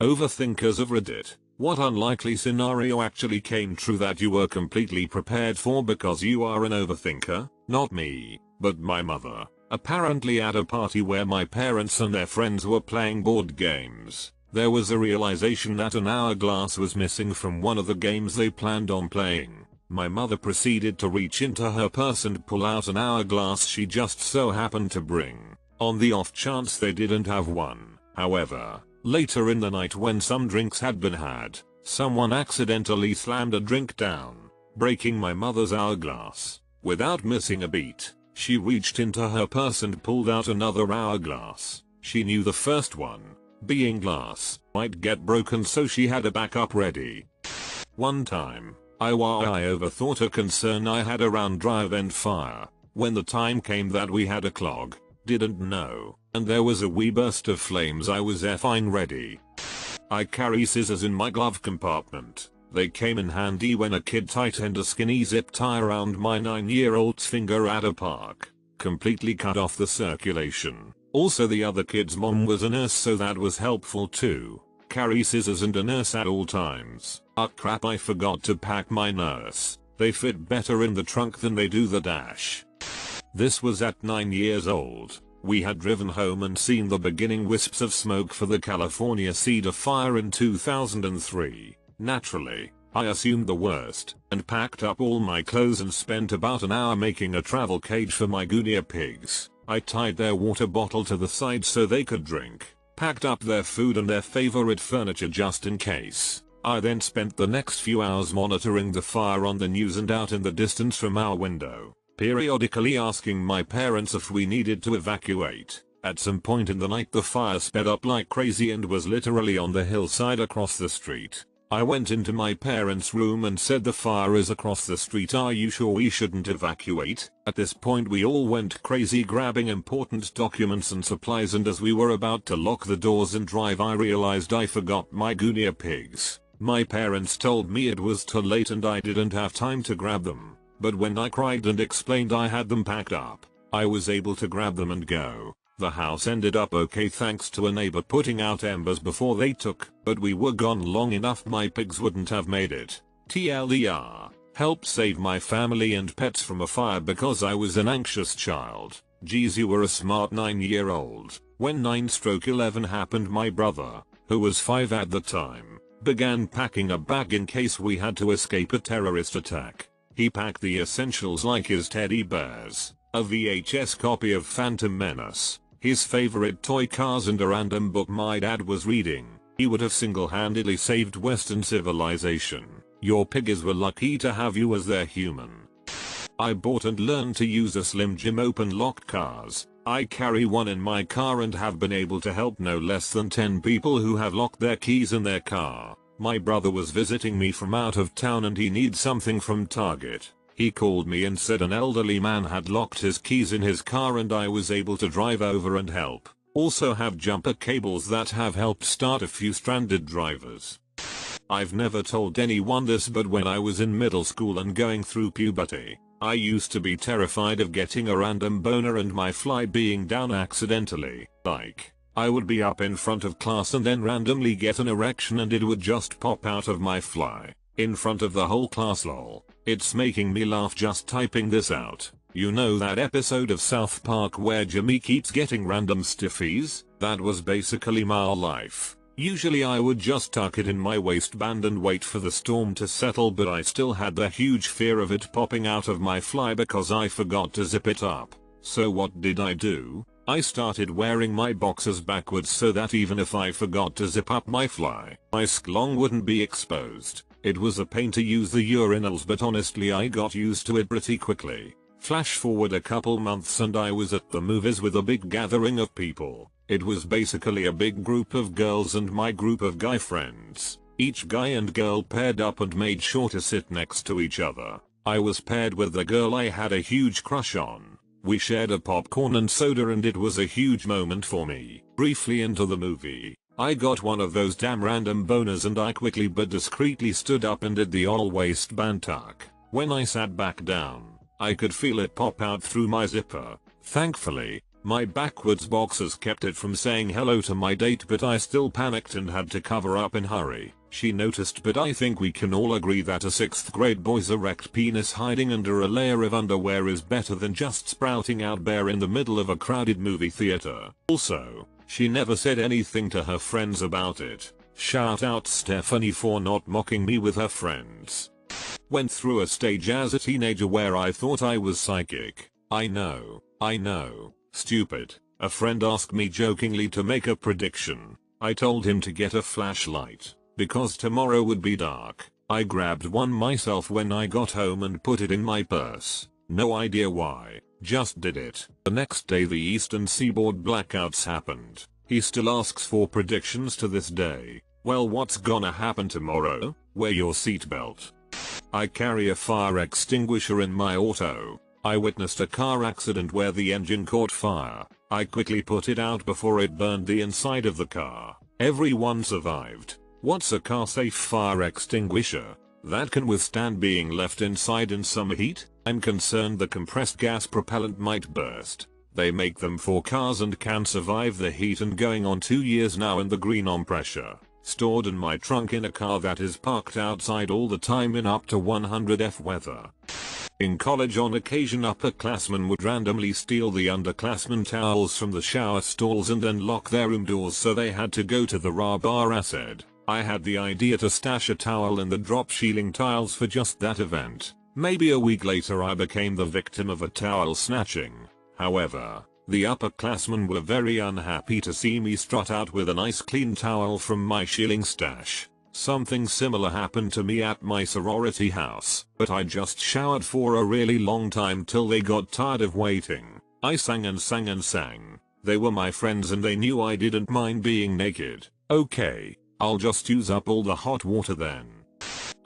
Overthinkers of Reddit. What unlikely scenario actually came true that you were completely prepared for because you are an overthinker? Not me, but my mother. Apparently at a party where my parents and their friends were playing board games, there was a realization that an hourglass was missing from one of the games they planned on playing. My mother proceeded to reach into her purse and pull out an hourglass she just so happened to bring, on the off chance they didn't have one. However, later in the night when some drinks had been had, someone accidentally slammed a drink down, breaking my mother's hourglass. Without missing a beat, she reached into her purse and pulled out another hourglass. She knew the first one, being glass, might get broken, so she had a backup ready. One time, I overthought a concern I had around drive-end fire. When the time came that we had a clog, didn't know, and there was a wee burst of flames, I was fine ready. I carry scissors in my glove compartment. They came in handy when a kid tightened a skinny zip tie around my 9-year-old's finger at a park. Completely cut off the circulation. Also the other kid's mom was a nurse, so that was helpful too. Carry scissors and a nurse at all times. Ah crap, I forgot to pack my nurse. They fit better in the trunk than they do the dash. This was at 9 years old. We had driven home and seen the beginning wisps of smoke for the California Cedar fire in 2003. Naturally, I assumed the worst, and packed up all my clothes and spent about an hour making a travel cage for my guinea pigs. I tied their water bottle to the side so they could drink, packed up their food and their favorite furniture just in case. I then spent the next few hours monitoring the fire on the news and out in the distance from our window, periodically asking my parents if we needed to evacuate. At some point in the night the fire sped up like crazy and was literally on the hillside across the street. I went into my parents' room and said, the fire is across the street, are you sure we shouldn't evacuate? At this point we all went crazy grabbing important documents and supplies, and as we were about to lock the doors and drive I realized I forgot my guinea pigs. My parents told me it was too late and I didn't have time to grab them, but when I cried and explained I had them packed up, I was able to grab them and go. The house ended up okay thanks to a neighbor putting out embers before they took, but we were gone long enough my pigs wouldn't have made it. TLDR, helped save my family and pets from a fire because I was an anxious child. Geez, you were a smart 9-year-old. When 9/11 happened, my brother, who was 5 at the time, began packing a bag in case we had to escape a terrorist attack. He packed the essentials like his teddy bears, a VHS copy of Phantom Menace, his favorite toy cars and a random book my dad was reading. He would have single-handedly saved Western civilization. Your piggies were lucky to have you as their human. I bought and learned to use a Slim Jim open lock cars. I carry one in my car and have been able to help no less than 10 people who have locked their keys in their car. My brother was visiting me from out of town and he needs something from Target. He called me and said an elderly man had locked his keys in his car and I was able to drive over and help. Also have jumper cables that have helped start a few stranded drivers. I've never told anyone this, but when I was in middle school and going through puberty, I used to be terrified of getting a random boner and my fly being down accidentally. Like, I would be up in front of class and then randomly get an erection and it would just pop out of my fly, in front of the whole class lol. It's making me laugh just typing this out. You know that episode of South Park where Jimmy keeps getting random stiffies? That was basically my life. Usually I would just tuck it in my waistband and wait for the storm to settle, but I still had the huge fear of it popping out of my fly because I forgot to zip it up. So what did I do? I started wearing my boxers backwards so that even if I forgot to zip up my fly, my schlong wouldn't be exposed. It was a pain to use the urinals, but honestly I got used to it pretty quickly. Flash forward a couple months and I was at the movies with a big gathering of people. It was basically a big group of girls and my group of guy friends. Each guy and girl paired up and made sure to sit next to each other. I was paired with the girl I had a huge crush on. We shared a popcorn and soda and it was a huge moment for me. Briefly into the movie, I got one of those damn random boners and I quickly but discreetly stood up and did the all waistband tuck. When I sat back down, I could feel it pop out through my zipper. Thankfully, My backwards boxers kept it from saying hello to my date, but I still panicked and had to cover up in hurry. She noticed, but I think we can all agree that a 6th grade boy's erect penis hiding under a layer of underwear is better than just sprouting out bare in the middle of a crowded movie theater. Also, she never said anything to her friends about it. Shout out Stephanie for not mocking me with her friends. Went through a stage as a teenager where I thought I was psychic. I know. Stupid. A friend asked me jokingly to make a prediction. I told him to get a flashlight, because tomorrow would be dark. I grabbed one myself when I got home and put it in my purse. No idea why, just did it. The next day the Eastern Seaboard blackouts happened. He still asks for predictions to this day. Well, what's gonna happen tomorrow? Wear your seatbelt. I carry a fire extinguisher in my auto. I witnessed a car accident where the engine caught fire. I quickly put it out before it burned the inside of the car. Everyone survived. What's a car-safe fire extinguisher? That can withstand being left inside in summer heat? I'm concerned the compressed gas propellant might burst. They make them for cars and can survive the heat, and going on 2 years now in the green on pressure. Stored in my trunk in a car that is parked outside all the time in up to 100°F weather. In college, on occasion, upperclassmen would randomly steal the underclassmen towels from the shower stalls and then lock their room doors, so they had to go to the bar. I had the idea to stash a towel in the drop ceiling tiles for just that event. Maybe a week later I became the victim of a towel snatching. However, the upperclassmen were very unhappy to see me strut out with a nice clean towel from my shilling stash. Something similar happened to me at my sorority house, but I just showered for a really long time till they got tired of waiting. I sang and sang and sang. They were my friends and they knew I didn't mind being naked. Okay, I'll just use up all the hot water then.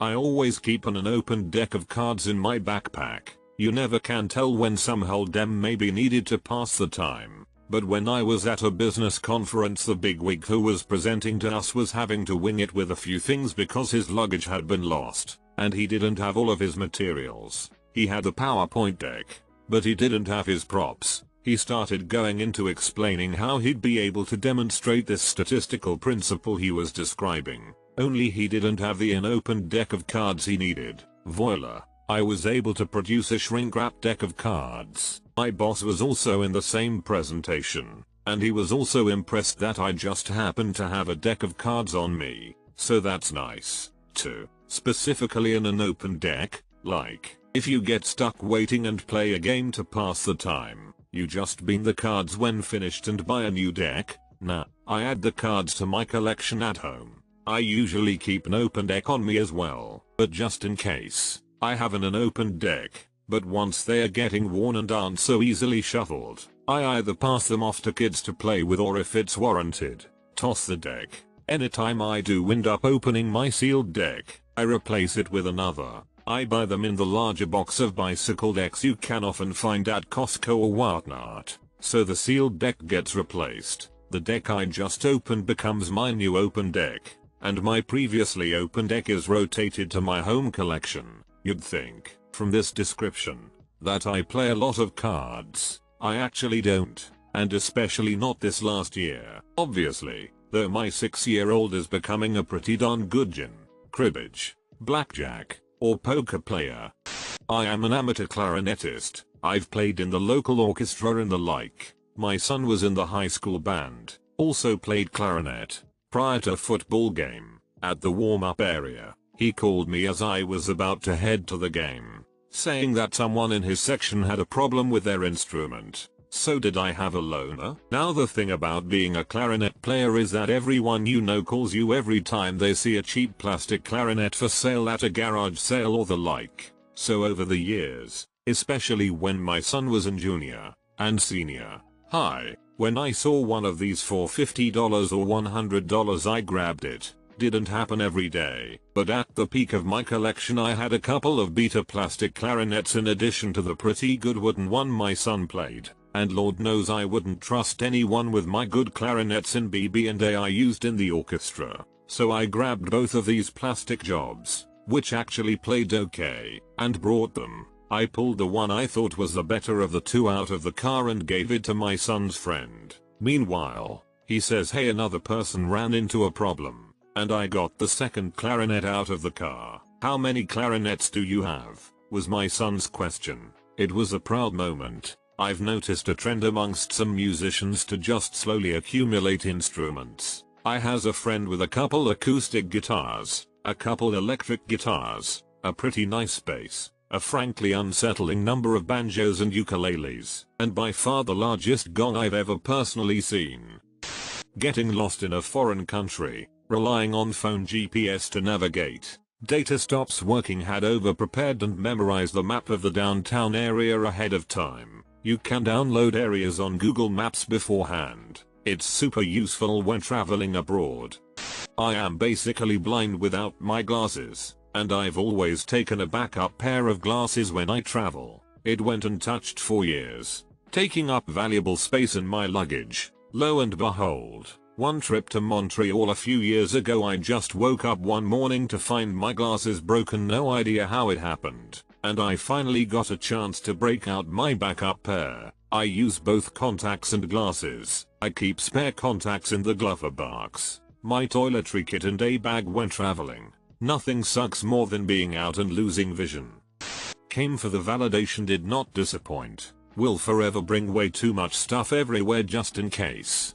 I always keep an open deck of cards in my backpack. You never can tell when some hold'em may be needed to pass the time. But when I was at a business conference, the bigwig who was presenting to us was having to wing it with a few things because his luggage had been lost, and he didn't have all of his materials. He had the PowerPoint deck, but he didn't have his props. He started going into explaining how he'd be able to demonstrate this statistical principle he was describing, only he didn't have the unopened deck of cards he needed. Voila. I was able to produce a shrink-wrap deck of cards. My boss was also in the same presentation, and he was also impressed that I just happened to have a deck of cards on me. So that's nice, too. Specifically an unopened deck, like, if you get stuck waiting and play a game to pass the time, you just bin the cards when finished and buy a new deck. Nah, I add the cards to my collection at home. I usually keep an open deck on me as well, but just in case. I have an unopened deck, but once they are getting worn and aren't so easily shuffled, I either pass them off to kids to play with, or if it's warranted, toss the deck. Anytime I do wind up opening my sealed deck, I replace it with another. I buy them in the larger box of bicycle decks you can often find at Costco or whatnot, so the sealed deck gets replaced. The deck I just opened becomes my new open deck, and my previously open deck is rotated to my home collection. You'd think, from this description, that I play a lot of cards. I actually don't, and especially not this last year. Obviously, though my 6-year-old is becoming a pretty darn good gin, cribbage, blackjack, or poker player. I am an amateur clarinetist. I've played in the local orchestra and the like. My son was in the high school band, also played clarinet. Prior to a football game, at the warm-up area, he called me as I was about to head to the game, saying that someone in his section had a problem with their instrument. So did I have a loaner? Now the thing about being a clarinet player is that everyone you know calls you every time they see a cheap plastic clarinet for sale at a garage sale or the like. So over the years, especially when my son was in junior and senior high, when I saw one of these for $50 or $100, I grabbed it. Didn't happen every day, but at the peak of my collection I had a couple of beta plastic clarinets in addition to the pretty good wooden one my son played, and Lord knows I wouldn't trust anyone with my good clarinets in BB&A I used in the orchestra, so I grabbed both of these plastic jobs, which actually played okay, and brought them. I pulled the one I thought was the better of the two out of the car and gave it to my son's friend. Meanwhile, he says, hey, another person ran into a problem, and I got the second clarinet out of the car. How many clarinets do you have? Was my son's question. It was a proud moment. I've noticed a trend amongst some musicians to just slowly accumulate instruments. I has a friend with a couple acoustic guitars, a couple electric guitars, a pretty nice bass, a frankly unsettling number of banjos and ukuleles, and by far the largest gong I've ever personally seen. Getting lost in a foreign country, relying on phone GPS to navigate. Data stops working, had over-prepared and memorized the map of the downtown area ahead of time. You can download areas on Google Maps beforehand. It's super useful when traveling abroad. I am basically blind without my glasses, and I've always taken a backup pair of glasses when I travel. It went untouched for years, taking up valuable space in my luggage. Lo and behold, one trip to Montreal a few years ago, I just woke up one morning to find my glasses broken. No idea how it happened, and I finally got a chance to break out my backup pair. I use both contacts and glasses. I keep spare contacts in the glove box, my toiletry kit and a bag when traveling. Nothing sucks more than being out and losing vision. Came for the validation, did not disappoint. Will forever bring way too much stuff everywhere just in case.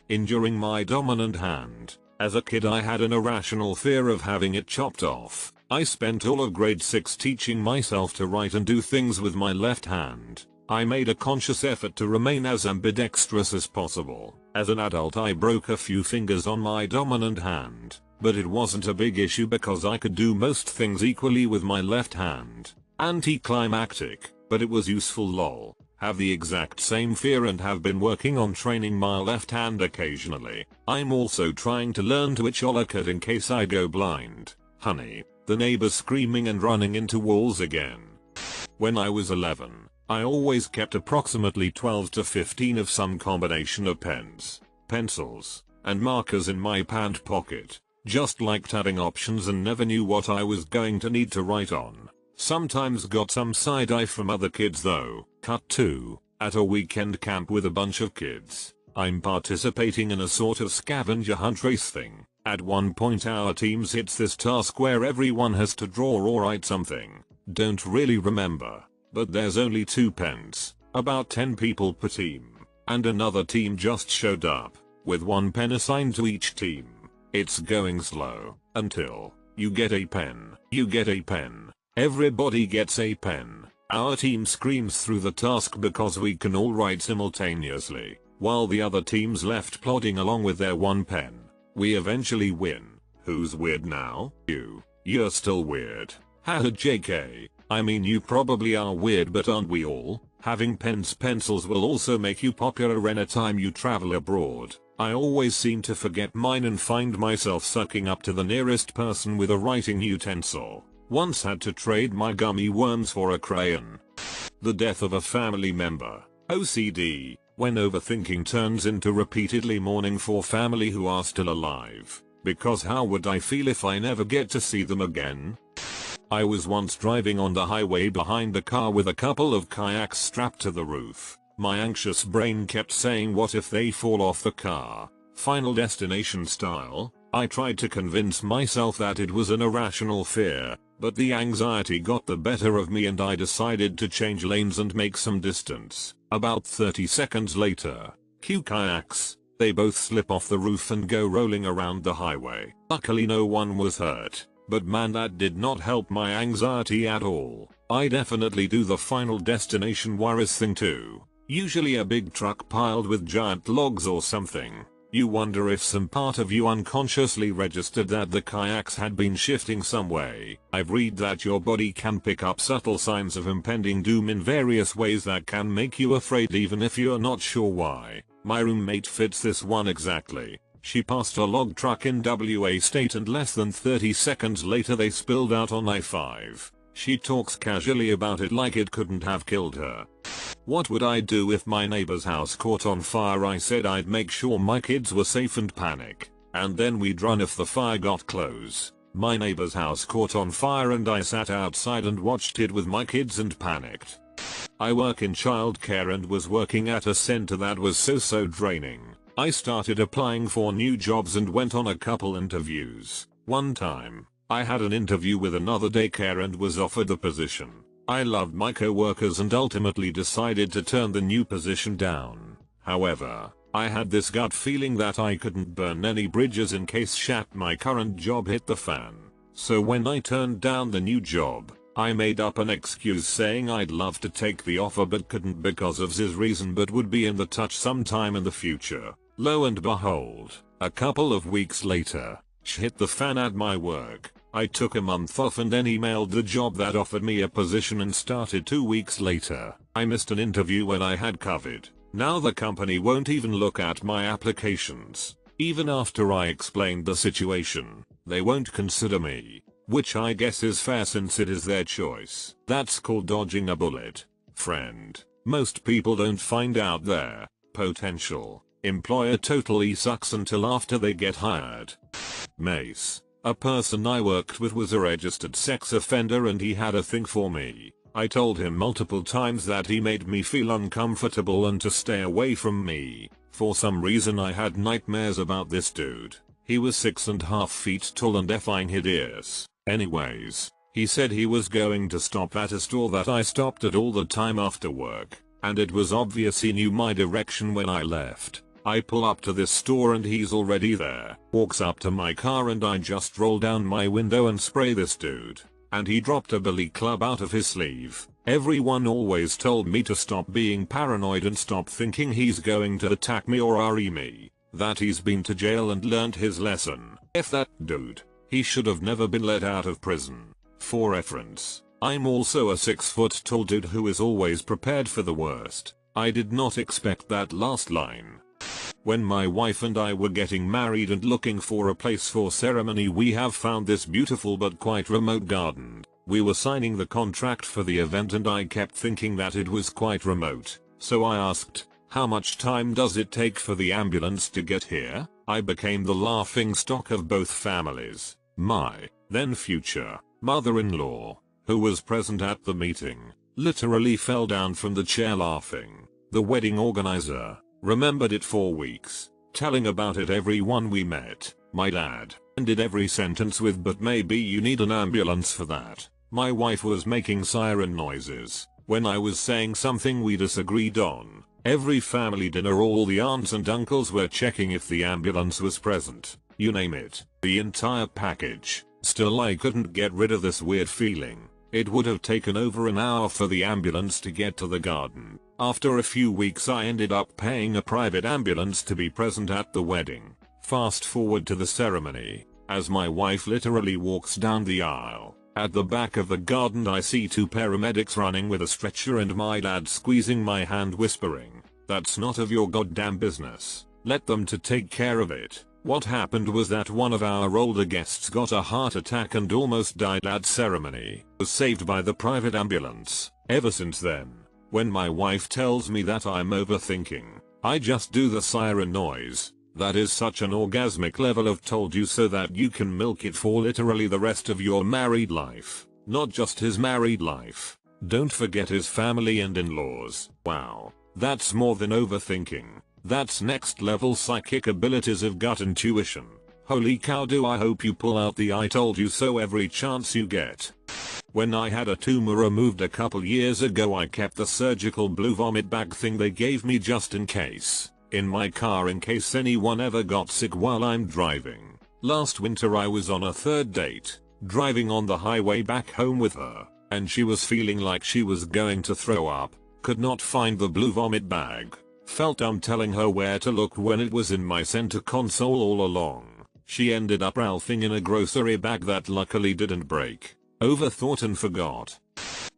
Injuring my dominant hand. As a kid I had an irrational fear of having it chopped off. I spent all of grade 6 teaching myself to write and do things with my left hand. I made a conscious effort to remain as ambidextrous as possible. As an adult I broke a few fingers on my dominant hand, but it wasn't a big issue because I could do most things equally with my left hand. Anticlimactic, but it was useful. Lol. Have the exact same fear and have been working on training my left hand occasionally. I'm also trying to learn to echolocut in case I go blind. Honey, the neighbors screaming and running into walls again. When I was 11, I always kept approximately 12 to 15 of some combination of pens, pencils, and markers in my pant pocket. Just liked having options and never knew what I was going to need to write on. Sometimes got some side eye from other kids though. Cut 2. At a weekend camp with a bunch of kids. I'm participating in a sort of scavenger hunt race thing. At one point our teams hits this task where everyone has to draw or write something. Don't really remember, but there's only 2 pens, about 10 people per team, and another team just showed up, with 1 pen assigned to each team. It's going slow, until you get a pen. You get a pen. Everybody gets a pen. Our team screams through the task because we can all write simultaneously, while the other team's left plodding along with their 1 pen. We eventually win. Who's weird now? You. You're still weird. Haha JK. I mean, you probably are weird, but aren't we all? Having pencils will also make you popular anytime you travel abroad. I always seem to forget mine and find myself sucking up to the nearest person with a writing utensil. Once had to trade my gummy worms for a crayon. The death of a family member. OCD. When overthinking turns into repeatedly mourning for family who are still alive. Because how would I feel if I never get to see them again? I was once driving on the highway behind a car with a couple of kayaks strapped to the roof. My anxious brain kept saying, what if they fall off the car? Final Destination style. I tried to convince myself that it was an irrational fear, but the anxiety got the better of me and I decided to change lanes and make some distance. About 30 seconds later, cue kayaks, they both slip off the roof and go rolling around the highway. Luckily no one was hurt, but man, that did not help my anxiety at all. I definitely do the Final Destination worries thing too. Usually a big truck piled with giant logs or something. You wonder if some part of you unconsciously registered that the kayaks had been shifting some way. I've read that your body can pick up subtle signs of impending doom in various ways that can make you afraid even if you're not sure why. My roommate fits this one exactly. She passed a log truck in WA state and less than 30 seconds later they spilled out on I-5. She talks casually about it like it couldn't have killed her. What would I do if my neighbor's house caught on fire? I said I'd make sure my kids were safe and panic, and then we'd run if the fire got close. My neighbor's house caught on fire and I sat outside and watched it with my kids and panicked. I work in childcare and was working at a center that was so draining. I started applying for new jobs and went on a couple interviews. One time, I had an interview with another daycare and was offered the position. I loved my co-workers and ultimately decided to turn the new position down. However, I had this gut feeling that I couldn't burn any bridges in case my current job hit the fan. So when I turned down the new job, I made up an excuse saying I'd love to take the offer but couldn't because of this reason but would be in the touch sometime in the future. Lo and behold, a couple of weeks later, hit the fan at my work. I took a month off and then emailed the job that offered me a position and started 2 weeks later. I missed an interview when I had COVID. Now the company won't even look at my applications. Even after I explained the situation, they won't consider me. Which I guess is fair since it is their choice. That's called dodging a bullet, friend. Most people don't find out their potential employer totally sucks until after they get hired. Mace. A person I worked with was a registered sex offender and he had a thing for me. I told him multiple times that he made me feel uncomfortable and to stay away from me. For some reason I had nightmares about this dude. He was 6.5 feet tall and effing hideous. Anyways, he said he was going to stop at a store that I stopped at all the time after work, and it was obvious he knew my direction when I left. I pull up to this store and he's already there. Walks up to my car and I just roll down my window and spray this dude. And he dropped a billy club out of his sleeve. Everyone always told me to stop being paranoid and stop thinking he's going to attack me or RE me. That he's been to jail and learned his lesson. F that dude. He should have never been let out of prison. For reference, I'm also a 6 foot tall dude who is always prepared for the worst. I did not expect that last line. When my wife and I were getting married and looking for a place for ceremony, we have found this beautiful but quite remote garden. We were signing the contract for the event and I kept thinking that it was quite remote. So I asked, how much time does it take for the ambulance to get here? I became the laughing stock of both families. My then future mother-in-law, who was present at the meeting, literally fell down from the chair laughing. The wedding organizer remembered it for weeks, telling about it everyone we met. My dad ended every sentence with, but maybe you need an ambulance for that. My wife was making siren noises when I was saying something we disagreed on. Every family dinner, all the aunts and uncles were checking if the ambulance was present. You name it, the entire package. Still, I couldn't get rid of this weird feeling. It would have taken over an hour for the ambulance to get to the garden. After a few weeks I ended up paying a private ambulance to be present at the wedding. Fast forward to the ceremony. As my wife literally walks down the aisle, at the back of the garden I see 2 paramedics running with a stretcher and my dad squeezing my hand whispering, "That's not of your goddamn business. Let them to take care of it." What happened was that one of our older guests got a heart attack and almost died at ceremony. Was saved by the private ambulance. Ever since then, when my wife tells me that I'm overthinking, I just do the siren noise. That is such an orgasmic level of told you so that you can milk it for literally the rest of your married life. Not just his married life. Don't forget his family and in-laws. Wow. That's more than overthinking. That's next level psychic abilities of gut intuition. Holy cow, do I hope you pull out the I told you so every chance you get. When I had a tumor removed a couple years ago, I kept the surgical blue vomit bag thing they gave me just in case. In my car in case anyone ever got sick while I'm driving. Last winter I was on a 3rd date, driving on the highway back home with her, and she was feeling like she was going to throw up. Could not find the blue vomit bag. Felt dumb telling her where to look when it was in my center console all along. She ended up ralphing in a grocery bag that luckily didn't break. Overthought and forgot.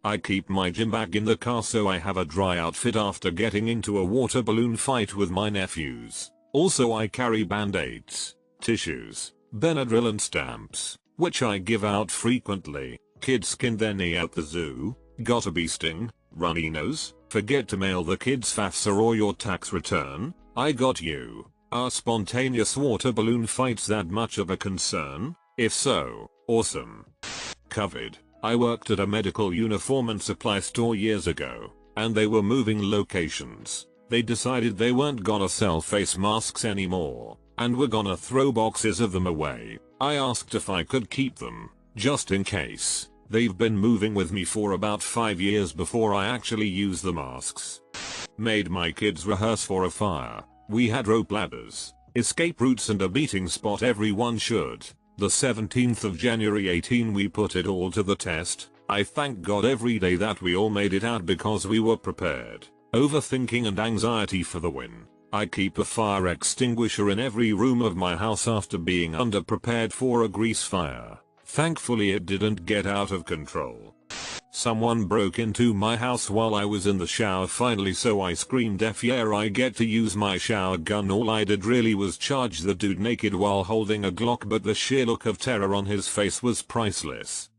I keep my gym bag in the car so I have a dry outfit after getting into a water balloon fight with my nephews. Also I carry band-aids, tissues, Benadryl and stamps, which I give out frequently. Kids skin their knee at the zoo, got a bee sting, runny nose, forget to mail the kids FAFSA or your tax return, I got you. Are spontaneous water balloon fights that much of a concern? If so, awesome. COVID. I worked at a medical uniform and supply store years ago, and they were moving locations. They decided they weren't gonna sell face masks anymore, and were gonna throw boxes of them away. I asked if I could keep them, just in case. They've been moving with me for about 5 years before I actually use the masks. Made my kids rehearse for a fire. We had rope ladders, escape routes and a meeting spot everyone should. The 17th of January 18 we put it all to the test. I thank God every day that we all made it out because we were prepared. Overthinking and anxiety for the win. I keep a fire extinguisher in every room of my house after being underprepared for a grease fire. Thankfully it didn't get out of control. Someone broke into my house while I was in the shower finally, so I screamed F yeah, I get to use my shower gun. All I did really was charge the dude naked while holding a Glock, but the sheer look of terror on his face was priceless.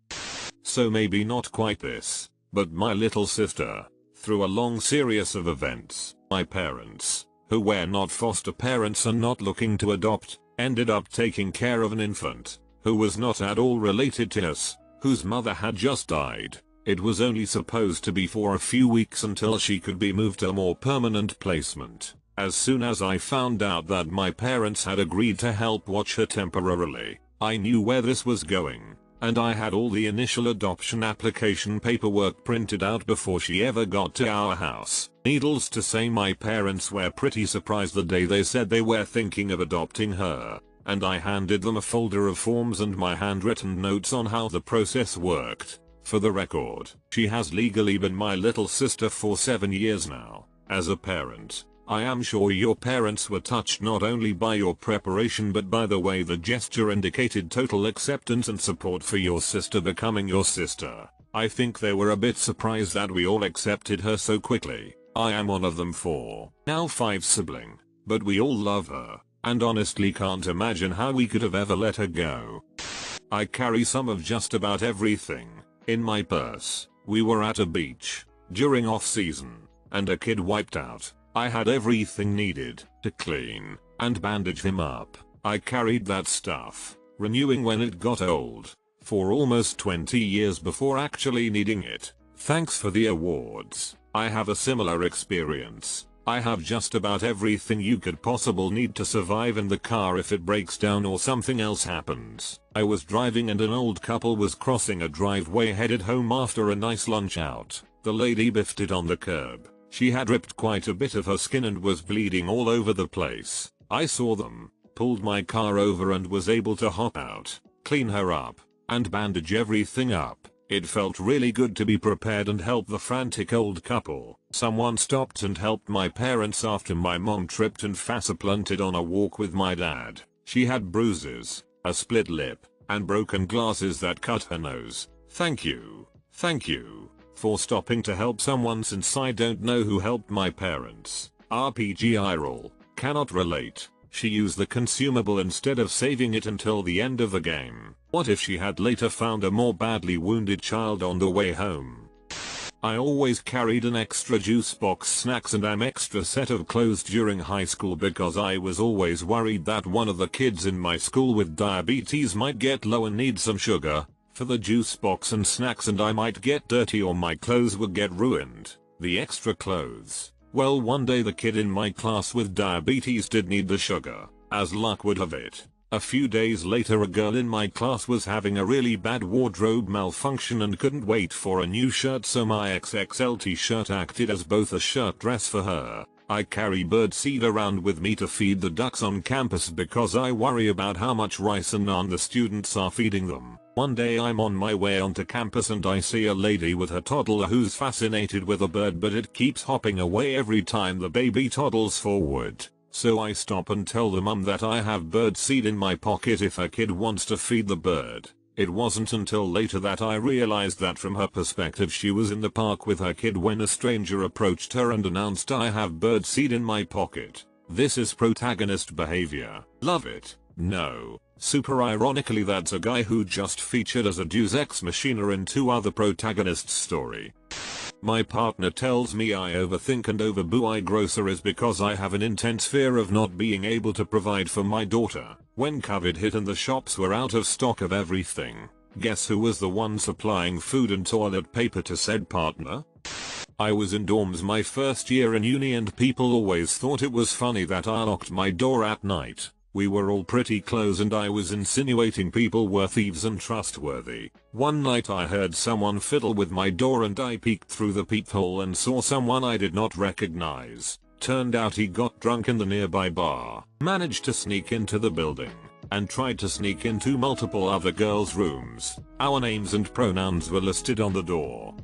So maybe not quite this, but my little sister, through a long series of events, my parents, who were not foster parents and not looking to adopt, ended up taking care of an infant, who was not at all related to us, whose mother had just died. It was only supposed to be for a few weeks until she could be moved to a more permanent placement. As soon as I found out that my parents had agreed to help watch her temporarily, I knew where this was going, and I had all the initial adoption application paperwork printed out before she ever got to our house. Needless to say, my parents were pretty surprised the day they said they were thinking of adopting her, and I handed them a folder of forms and my handwritten notes on how the process worked. For the record, she has legally been my little sister for 7 years now. As a parent, I am sure your parents were touched not only by your preparation but by the way the gesture indicated total acceptance and support for your sister becoming your sister. I think they were a bit surprised that we all accepted her so quickly. I am one of them 4, now 5 sibling, but we all love her, and honestly can't imagine how we could have ever let her go. I carry some of just about everything in my purse. We were at a beach during off season, and a kid wiped out. I had everything needed to clean and bandage him up. I carried that stuff, renewing when it got old, for almost 20 years before actually needing it. Thanks for the awards. I have a similar experience. I have just about everything you could possibly need to survive in the car if it breaks down or something else happens. I was driving and an old couple was crossing a driveway headed home after a nice lunch out. The lady biffed it on the curb. She had ripped quite a bit of her skin and was bleeding all over the place. I saw them, pulled my car over and was able to hop out, clean her up, and bandage everything up. It felt really good to be prepared and help the frantic old couple. Someone stopped and helped my parents after my mom tripped and faceplanted on a walk with my dad. She had bruises, a split lip, and broken glasses that cut her nose. Thank you for stopping to help someone, since I don't know who helped my parents. RPG eye roll. Cannot relate. She used the consumable instead of saving it until the end of the game. What if she had later found a more badly wounded child on the way home? I always carried an extra juice box, snacks and an extra set of clothes during high school because I was always worried that one of the kids in my school with diabetes might get low and need some sugar for the juice box and snacks, and I might get dirty or my clothes would get ruined. The extra clothes. Well, one day the kid in my class with diabetes did need the sugar, as luck would have it. A few days later a girl in my class was having a really bad wardrobe malfunction and couldn't wait for a new shirt, so my XXL t-shirt acted as both a shirt dress for her. I carry birdseed around with me to feed the ducks on campus because I worry about how much rice and naan the students are feeding them. One day I'm on my way onto campus and I see a lady with her toddler who's fascinated with a bird, but it keeps hopping away every time the baby toddles forward. So I stop and tell the mum that I have bird seed in my pocket if her kid wants to feed the bird. It wasn't until later that I realized that from her perspective she was in the park with her kid when a stranger approached her and announced, "I have bird seed in my pocket." This is protagonist behavior. Love it. No. Super ironically, that's a guy who just featured as a Deus Ex Machina in 2 other protagonists' story. My partner tells me I overthink and overbuy groceries because I have an intense fear of not being able to provide for my daughter. When COVID hit and the shops were out of stock of everything, guess who was the one supplying food and toilet paper to said partner? I was in dorms my first year in uni and people always thought it was funny that I locked my door at night. We were all pretty close and I was insinuating people were thieves and trustworthy. One night I heard someone fiddle with my door and I peeked through the peephole and saw someone I did not recognize. Turned out he got drunk in the nearby bar, managed to sneak into the building, and tried to sneak into multiple other girls' rooms. Our names and pronouns were listed on the door.